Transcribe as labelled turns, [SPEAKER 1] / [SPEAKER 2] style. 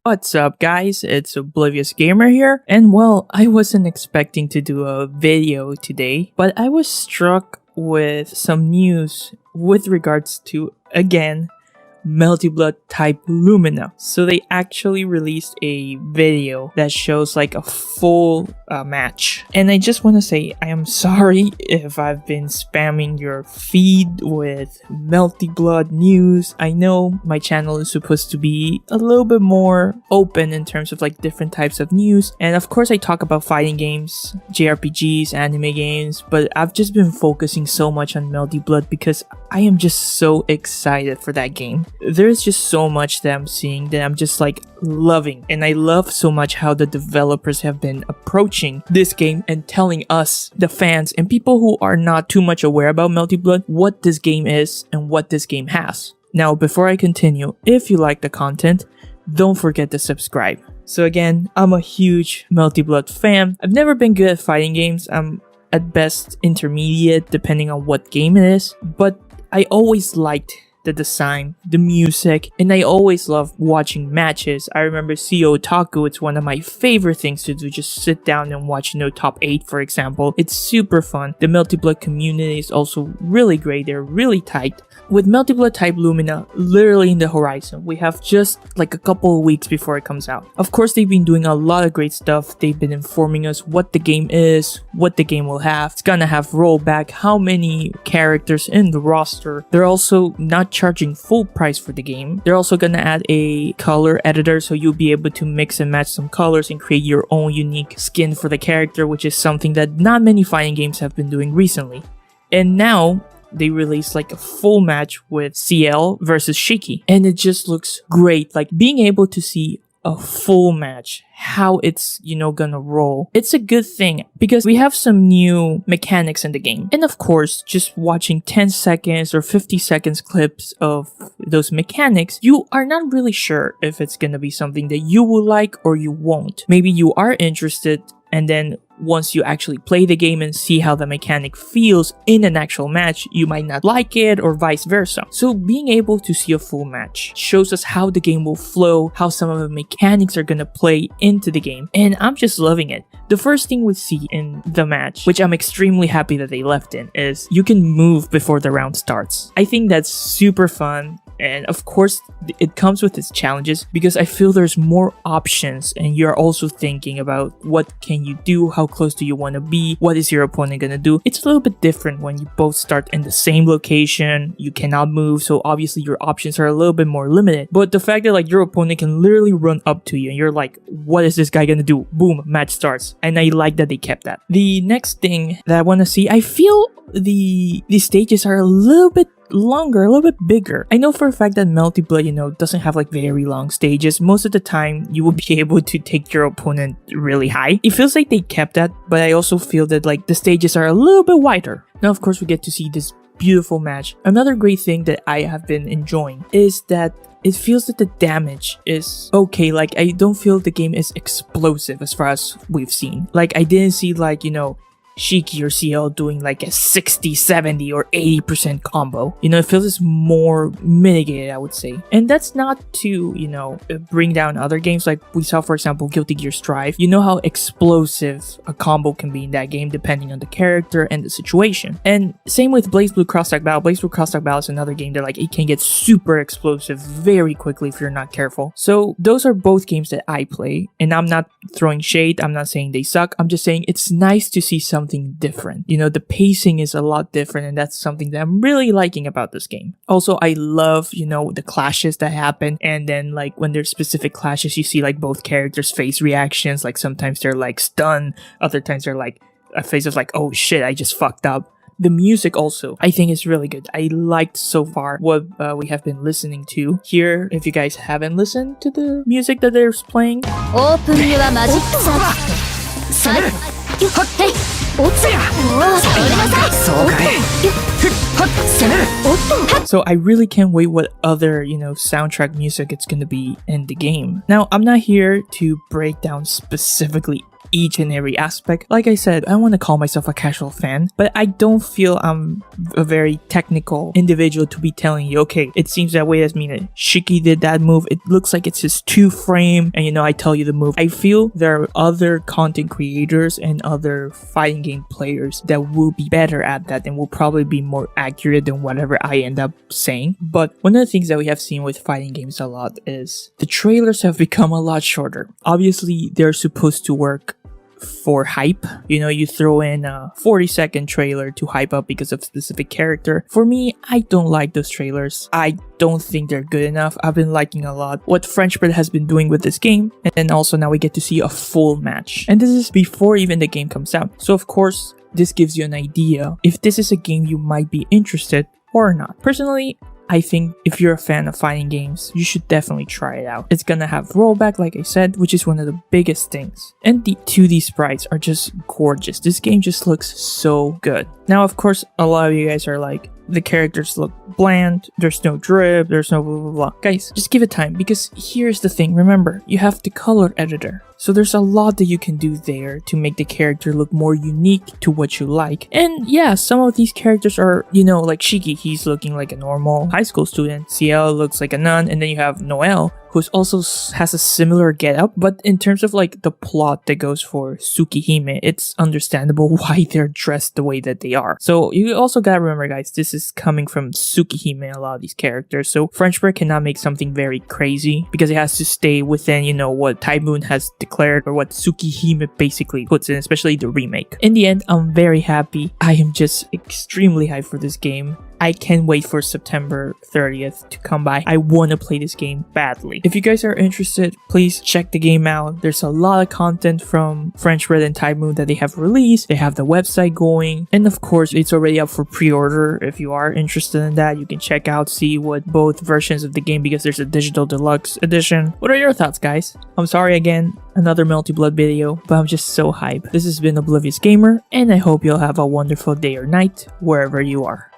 [SPEAKER 1] What's up, guys? It's Oblivious Gamer here, and well, I wasn't expecting to do a video today, but I was struck with some news with regards to, again, Melty Blood type Lumina. So they actually released a video that shows like a full match. And I just want to say I am sorry if I've been spamming your feed with Melty Blood news. I know my channel is supposed to be a little bit more open in terms of like different types of news. And of course I talk about fighting games, JRPGs, anime games, but I've just been focusing so much on Melty Blood because I am just so excited for that game. There's just so much that I'm seeing that I'm just like loving, and I love so much how the developers have been approaching this game and telling us, the fans and people who are not too much aware about Melty Blood, what this game is and what this game has. Now, before I continue, if you like the content, don't forget to subscribe. So again, I'm a huge Melty Blood fan. I've never been good at fighting games. I'm at best intermediate depending on what game it is, but I always liked the design, the music, and I always love watching matches. I remember CEO Otaku, it's one of my favorite things to do, just sit down and watch, top 8 for example. It's super fun. The Melty Blood community is also really great, they're really tight. With Melty Blood type Lumina literally in the horizon, we have just like a couple of weeks before it comes out. Of course, they've been doing a lot of great stuff. They've been informing us what the game is, what the game will have. It's gonna have rollback, how many characters in the roster. They're also not charging full price for the game. They're also gonna add a color editor, so you'll be able to mix and match some colors and create your own unique skin for the character, which is something that not many fighting games have been doing recently. And now they released like a full match with Ciel versus Shiki, and it just looks great. Like being able to see a full match, how it's gonna roll, it's a good thing because we have some new mechanics in the game. And of course, just watching 10 seconds or 50 seconds clips of those mechanics, you are not really sure if it's gonna be something that you will like or you won't. Maybe you are interested, and then once you actually play the game and see how the mechanic feels in an actual match, you might not like it or vice versa. So being able to see a full match shows us how the game will flow, how some of the mechanics are gonna play into the game, and I'm just loving it. The first thing we see in the match, which I'm extremely happy that they left in, is you can move before the round starts. I think that's super fun. And of course, it comes with its challenges because I feel there's more options and you're also thinking about what can you do, how close do you want to be, what is your opponent gonna do. It's a little bit different when you both start in the same location, you cannot move, so obviously your options are a little bit more limited. But the fact that like your opponent can literally run up to you and you're like, what is this guy gonna do? Boom, match starts. And I like that they kept that. The next thing that I want to see, I feel the stages are a little bit longer, a little bit bigger. I know for a fact that Melty Blood, doesn't have like very long stages. Most of the time, you will be able to take your opponent really high. It feels like they kept that, but I also feel that like the stages are a little bit wider. Now, of course, we get to see this beautiful match. Another great thing that I have been enjoying is that it feels that the damage is okay. Like, I don't feel the game is explosive as far as we've seen. Like, I didn't see like, Shiki or Ciel doing like a 60, 70 or 80% combo. It feels more mitigated, I would say. And that's not to, bring down other games like we saw, for example, Guilty Gear Strive. You know how explosive a combo can be in that game depending on the character and the situation. And same with BlazBlue Crosstalk Battle. BlazBlue Crosstalk Battle is another game that like it can get super explosive very quickly if you're not careful. So those are both games that I play, and I'm not throwing shade. I'm not saying they suck. I'm just saying it's nice to see something different. The pacing is a lot different, and that's something that I'm really liking about this game. Also, I love, the clashes that happen, and then like when there's specific clashes, you see like both characters' face reactions. Like sometimes they're like stunned, other times they're like a face of like, oh shit, I just fucked up. The music also, I think, is really good. I liked so far what we have been listening to. Here, if you guys haven't listened to the music that they're playing, so I really can't wait what other, soundtrack music it's gonna be in the game. Now, I'm not here to break down specifically each and every aspect. Like I said, I want to call myself a casual fan, but I don't feel I'm a very technical individual to be telling you, okay, it seems that way, that means Shiki did that move, it looks like it's his 2-frame, and you know, I tell you the move. I feel there are other content creators and other fighting game players that will be better at that and will probably be more accurate than whatever I end up saying. But one of the things that we have seen with fighting games a lot is the trailers have become a lot shorter. Obviously, they're supposed to work for hype. You know, you throw in a 40-second trailer to hype up because of a specific character. For me, I don't like those trailers. I don't think they're good enough. I've been liking a lot what French Bread has been doing with this game, and then also now we get to see a full match. And this is before even the game comes out. So of course, this gives you an idea if this is a game you might be interested or not. Personally, I think if you're a fan of fighting games, you should definitely try it out. It's gonna have rollback, like I said, which is one of the biggest things. And the 2D sprites are just gorgeous. This game just looks so good. Now, of course, a lot of you guys are like, the characters look bland, there's no drip, there's no blah blah blah. Guys, just give it time, because here's the thing. Remember, you have the color editor. So there's a lot that you can do there to make the character look more unique to what you like. And yeah, some of these characters are, you know, like Shiki, he's looking like a normal high school student. Ciel looks like a nun, and then you have Noelle, who also has a similar getup. But in terms of like the plot that goes for Tsukihime, it's understandable why they're dressed the way that they are. So you also gotta remember, guys, this is coming from Tsukihime, a lot of these characters. So French Bread cannot make something very crazy because it has to stay within, you know, what Typhoon has declared or what Tsukihime basically puts in, especially the remake. In the end, I'm very happy. I am just extremely hyped for this game. I can't wait for September 30th to come by. I want to play this game badly. If you guys are interested, please check the game out. There's a lot of content from French Bread and Typhoon that they have released. They have the website going. And of course, it's already up for pre-order. If you are interested in that, you can check out, see what both versions of the game, because there's a digital deluxe edition. What are your thoughts, guys? I'm sorry again, another Melty Blood video, but I'm just so hyped. This has been Oblivious Gamer, and I hope you'll have a wonderful day or night wherever you are.